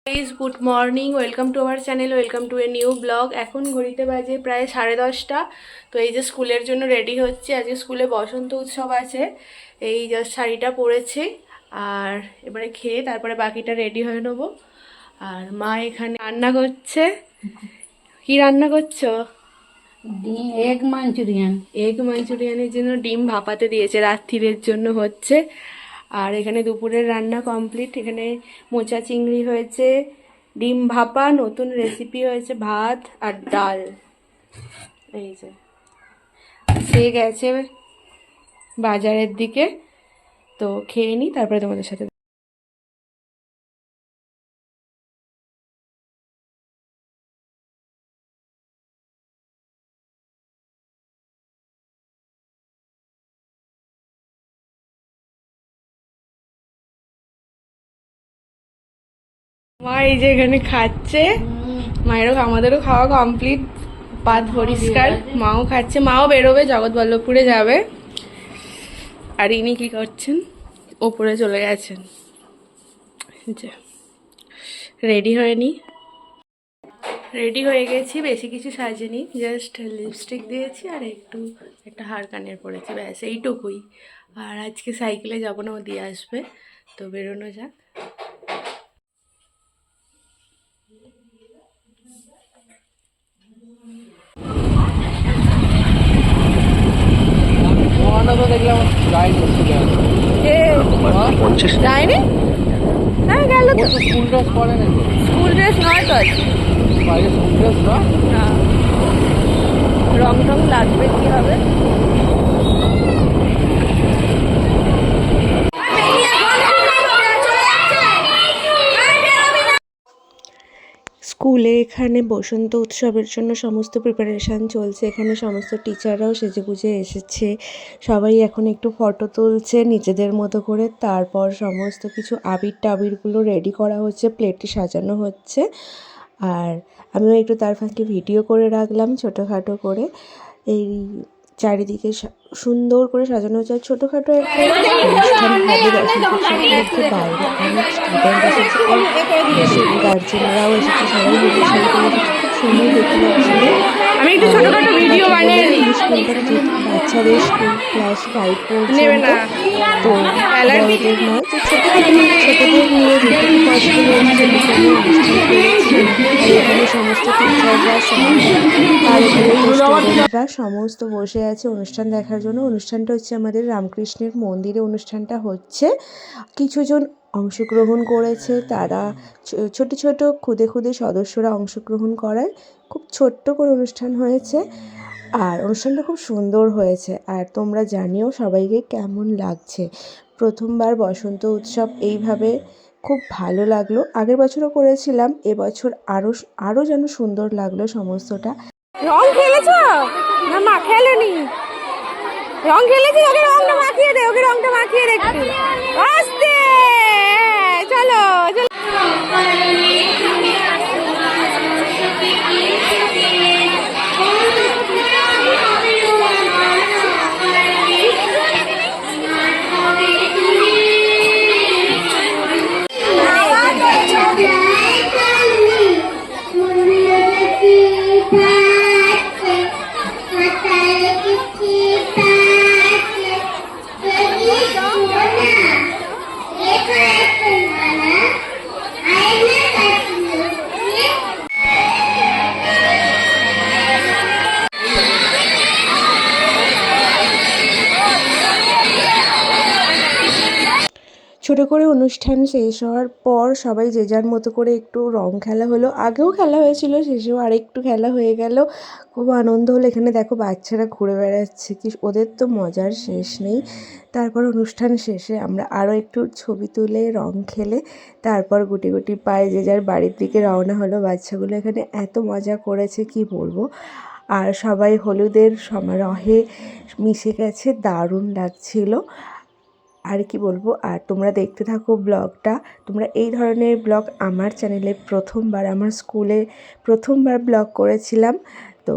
Please good morning, welcome to our channel, welcome to a new blog. এখন ঘড়িতে বাজে প্রায় 10:30। তো এই যে স্কুলের জন্য রেডি হচ্ছে। আজকে স্কুলে বসন্ত উৎসব আছে। এই জাস্ট শাড়িটা পরেছি, আর এবারে খেয়ে তারপরে বাকিটা রেডি হয়ে নেবো। আর মা এখানে রান্না করছে। কি রান্না করছো? Egg Manchurian. এগ মাঞ্চুরিয়ানের জন্য ডিম ভাপাতে দিয়েছে, রাত্রিরের জন্য হচ্ছে। আর এখানে দুপুরের রান্না কমপ্লিট। এখানে মোচা চিংড়ি হয়েছে, ডিম ভাপা, নতুন রেসিপি হয়েছে, ভাত আর ডাল। এই যে সে গেছে বাজারের দিকে, তো খেয়ে নিই তারপরে তোমাদের সাথে। মা এই যে এখানে খাচ্ছে। মায়েরও আমাদেরও খাওয়া কমপ্লিট, পাত পরিষ্কার। মাও খাচ্ছে, মাও বেরোবে, জগৎবল্লভপুরে যাবে। আর ইনি কি করছেন? ওপরে চলে গেছেন। যে রেডি হয়নি, রেডি হয়ে গেছি। বেশি কিছু সাজিনি, জাস্ট লিপস্টিক দিয়েছি আর একটা হার কানের পরেছি, ব্যাস এইটুকুই। আর আজকে সাইকেলে যাবো না, ও দিয়ে আসবে। তো বেরোনো যাক। যায়নি? হ্যাঁ গেল তো। স্কুল ড্রেস পরে নাকি? স্কুল ড্রেস নয় তো আজকে। স্কুল ড্রেস নয় না। রং টং লাগবে, কি হবে? স্কুলে এখানে বসন্ত উৎসবের জন্য সমস্ত প্রিপারেশান চলছে। এখানে সমস্ত টিচাররাও সেজেগুজে এসেছে। সবাই এখন একটু ফটো তুলছে নিজেদের মতো করে। তারপর সমস্ত কিছু আবির টাবিরগুলো রেডি করা হচ্ছে, প্লেটে সাজানো হচ্ছে। আর আমিও একটু তার ফাঁকে ভিডিও করে রাখলাম ছোটোখাটো করে। এই চারিদিকে সুন্দর করে সাজানো হচ্ছে। আর ছোটোখাটো একটা অনুষ্ঠান হবে বসন্ত উৎসবের মধ্যে। বাইরে অনেক স্টুডেন্ট এসেছে, গার্জেনরাও এসেছে, সবাই মিলে শাড়ি পরে এসেছে। খুব সুন্দর দেখতে লাগছিল। আমি একটু ছোটখাটো ভিডিও বানিয়ে নিই। স্কুলটা যেহেতু বাচ্চাদের স্কুল, ক্লাস 5 পর্যন্ত, তো বড়দের নয়, তো ছোটদের নিয়ে যেটুকু পসিবল হয়েছে সেটুকু আমি অনুষ্ঠান করেছি। আর এখানে সমস্ত টিচাররা, আর এখানে স্টুডেন্টরা সমস্ত বসে আছে অনুষ্ঠান দেখার জন্য। অনুষ্ঠানটা হচ্ছে আমাদের রামকৃষ্ণের মন্দিরে অনুষ্ঠানটা হচ্ছে। কিছুজন অংশগ্রহণ করেছে, তারা ছোট ছোট খুদে খুদে সদস্যরা অংশগ্রহণ করায় খুব ছোট্ট করে অনুষ্ঠান হয়েছে। আর অনুষ্ঠানটা খুব সুন্দর হয়েছে। আর তোমরা জানিও সবাইকে কেমন লাগছে। প্রথমবার বসন্ত উৎসব এইভাবে খুব ভালো লাগলো। আগের বছরও করেছিলাম, এবছর আরও যেন সুন্দর লাগলো সমস্তটা। রং খেলেছো না? মা খেলেনি। রং খেলেছি, ওকে রংটা মাখিয়ে দে, ওকে রংটা মাখিয়ে দে একটু আস্তে। চলো চলো। ছোটো করে অনুষ্ঠান শেষ হওয়ার পর সবাই যে যার মতো করে একটু রং খেলা হলো। আগেও খেলা হয়েছিল, শেষেও আরেকটু খেলা হয়ে গেল। খুব আনন্দ হলো। এখানে দেখো বাচ্চারা ঘুরে বেড়াচ্ছে, কি ওদের তো মজার শেষ নেই। তারপর অনুষ্ঠান শেষে আমরা আরও একটু ছবি তুলে রং খেলে তারপর গুটি গুটি পায়ে যে যার বাড়ির দিকে রওনা হলো। বাচ্চাগুলো এখানে এত মজা করেছে কি বলবো। আর সবাই হলুদের সমারোহে মিশে গেছে, দারুণ লাগছিল। আর কি বলবো। আর তোমরা দেখতে থাকো ব্লগটা। তোমরা এই ধরনের ব্লগ আমার চ্যানেলে প্রথমবার, আমার স্কুলে প্রথমবার ব্লগ করেছিলাম। তো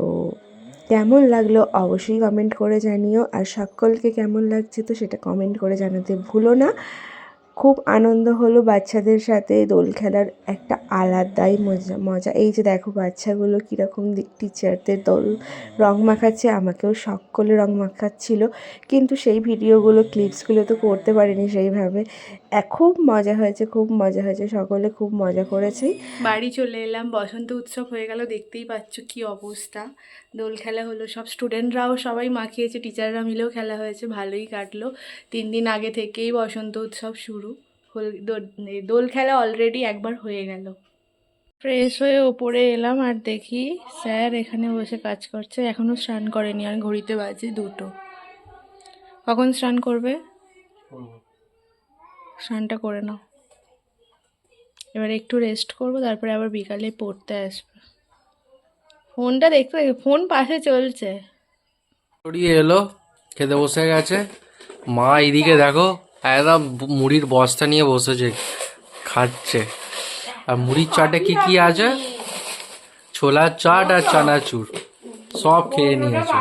কেমন লাগলো অবশ্যই কমেন্ট করে জানিও। আর সকলকে কেমন লাগছে তো সেটা কমেন্ট করে জানাতে ভুলো না। খুব আনন্দ হলো বাচ্চাদের সাথে দোল খেলার একটা আলাদাই মজা। এই যে দেখো বাচ্চাগুলো কীরকম টিচারদের দোল রং মাখাচ্ছে, আমাকেও শখ করলে রং মাখাচ্ছিল, কিন্তু সেই ভিডিওগুলো ক্লিপসগুলো তো করতে পারিনি সেইভাবে। খুব মজা হয়েছে, খুব মজা হয়েছে, সকলে খুব মজা করেছি। বাড়ি চলে এলাম, বসন্ত উৎসব হয়ে গেল, দেখতেই পাচ্ছ কি অবস্থা। দোল খেলা হলো, সব স্টুডেন্টরাও সবাই মাখিয়েছে, টিচাররা মিলেও খেলা হয়েছে, ভালোই কাটলো। 3 দিন আগে থেকেই বসন্ত উৎসব শুরু। দোল খেলা অলরেডি একবার হয়ে গেল। ফ্রেশ হয়ে ওপরে এলাম আর দেখি স্যার এখানে বসে কাজ করছে, এখনও স্নান করেনি আর ঘড়িতে বাজে 2টো। কখন স্নান করবে? স্নানটা করে নাও, এবার একটু রেস্ট করবো, তারপরে আবার বিকালে পড়তে আসবে। ফোনটা দেখতে ফোন পাশে চলছে। এলো, খেতে বসে গেছে। মা এদিকে দেখো একদম মুড়ির বস্তা নিয়ে বসেছে, খাচ্ছে। আর মুড়ির চাটে কি কি আছে? ছোলার চাট আর চানাচুর সব খেয়ে নিয়েছে।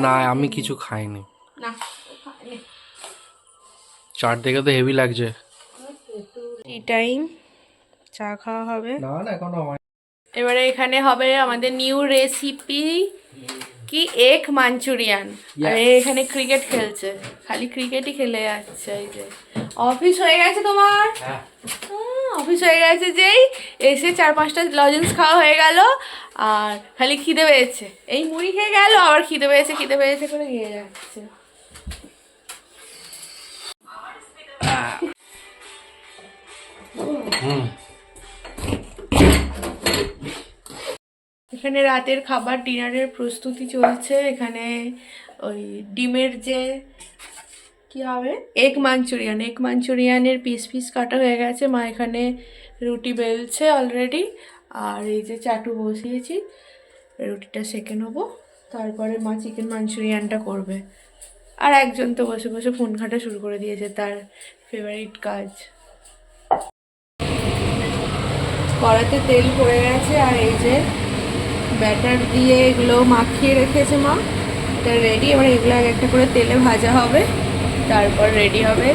না আমি কিছু খাইনি। চাট দেখে তো হেভি লাগছে। টি টাইম, চা খাওয়া হবে। না না এখনো হয়। এবারে এখানে হবে আমাদের নিউ রেসিপি, কি এগ মাঞ্চুরিয়ান। আর এখানে ক্রিকেট খেলছে, খালি ক্রিকেটই খেলে যাচ্ছে। এই যে অফিস হয়ে গেছে তোমার, অফিস হয়ে গেছে, যেই এসে 4-5টা লজেন্স খাওয়া হয়ে গেল আর খালি খিদে পেয়েছে। এই মুড়ি খেয়ে গেল, আবার খিদে পেয়েছে করে গিয়ে যাচ্ছে। এখানে রাতের খাবার ডিনারের প্রস্তুতি চলছে। এখানে ওই ডিমের যে কি হবে এগ মাঞ্চুরিয়ানের পিস কাটা হয়ে গেছে। মা এখানে রুটি বেলছে অলরেডি, আর এই যে চাটু বসিয়েছি, রুটিটা সেঁকে নেবো, তারপরে মা চিকেন মাঞ্চুরিয়ানটা করবে। আর একজন তো বসে বসে ফোন ঘাঁটা শুরু করে দিয়েছে, তার ফেভারিট কাজ। কড়াতে তেল পড়ে গেছে, আর এই যে ব্যাটার দিয়ে এগুলো মাখিয়ে রেখেছে মা, এটা রেডি। এবার এগুলো এক একটা করে তেলে ভাজা হবে, তারপর রেডি হবে।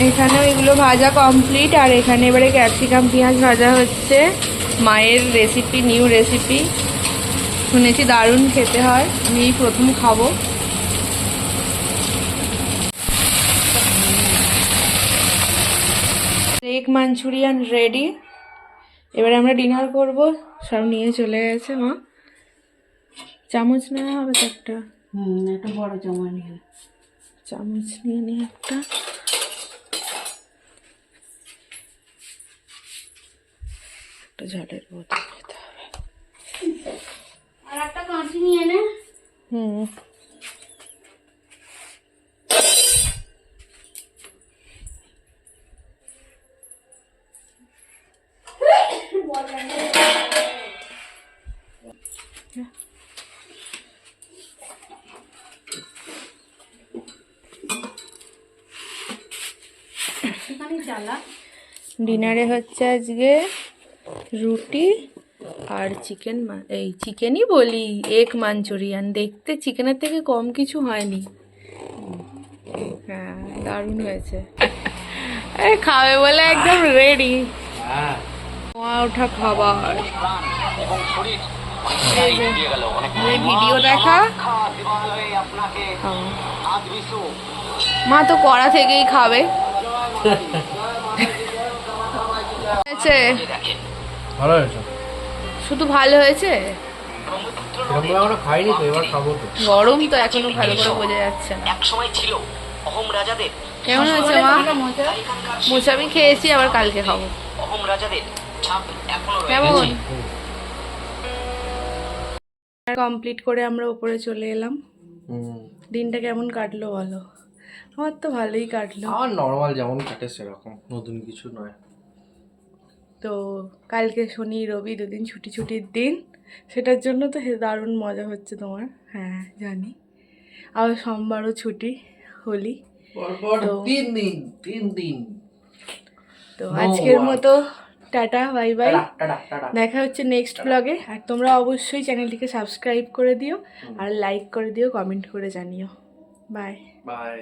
এখানেও এগুলো ভাজা কমপ্লিট, আর এখানে এবারে ক্যাপসিকাম পেঁয়াজ ভাজা হচ্ছে। মায়ের রেসিপি, নিউ রেসিপি, শুনেছি দারুণ খেতে হয়, আমি এই প্রথম খাবো। এগ মাঞ্চুরিয়ান রেডি, এবারে আমরা ডিনার করব। সব নিয়ে চলে গেছে মা। চামচ নেওয়া হবে তো একটা? একটা বড় চামচ নিয়ে চামচ নিয়ে নিই একটা। একটা ঝালের বোতল নিতে হবে। আর একটা কাঁচি নিয়ে নে। ডিনারে হচ্ছে আজকে রুটি আর চিকেনই বলি, এগ মাঞ্চুরিয়ান। দেখতে চিকেনের থেকে কম কিছু হয়নি। হ্যাঁ দারুণ হয়েছে। খাবে বলে একদম রেডি। ওঠা খাবার, ভিডিও দেখা। মা তো কড়া থেকেই খাবে। ভালো হয়েছে, শুধু ভালো হয়েছে, আমরা খাইনি তো, এবার খাবো তো। গরম তো এখনো ভালো করে বোঝা যাচ্ছে না। কেমন হয়েছে মা? মোচা আমি খেয়েছি, আবার কালকে খাবো। কেমন? কমপ্লিট করে আমরা উপরে চলে এলাম। দিনটা কেমন কাটলো বলো? আমার তো ভালোই কাটলো। আমার নর্মাল যেমন কাটে সেরকম, নতুন কিছু নয়। তো কালকে শনি রবি 2 দিন ছুটির দিন, সেটার জন্য তো দারুণ মজা হচ্ছে তোমার। হ্যাঁ জানি, আবার সোমবারও ছুটি, হোলি। পরপর 3 দিন। তো আজকের মতো tata bye bye, tata tata. দেখা হচ্ছে নেক্সট ব্লগে। আর তোমরা অবশ্যই চ্যানেলটিকে সাবস্ক্রাইব করে দিও আর লাইক করে দিও, কমেন্ট করে জানিও। বাই। বাই।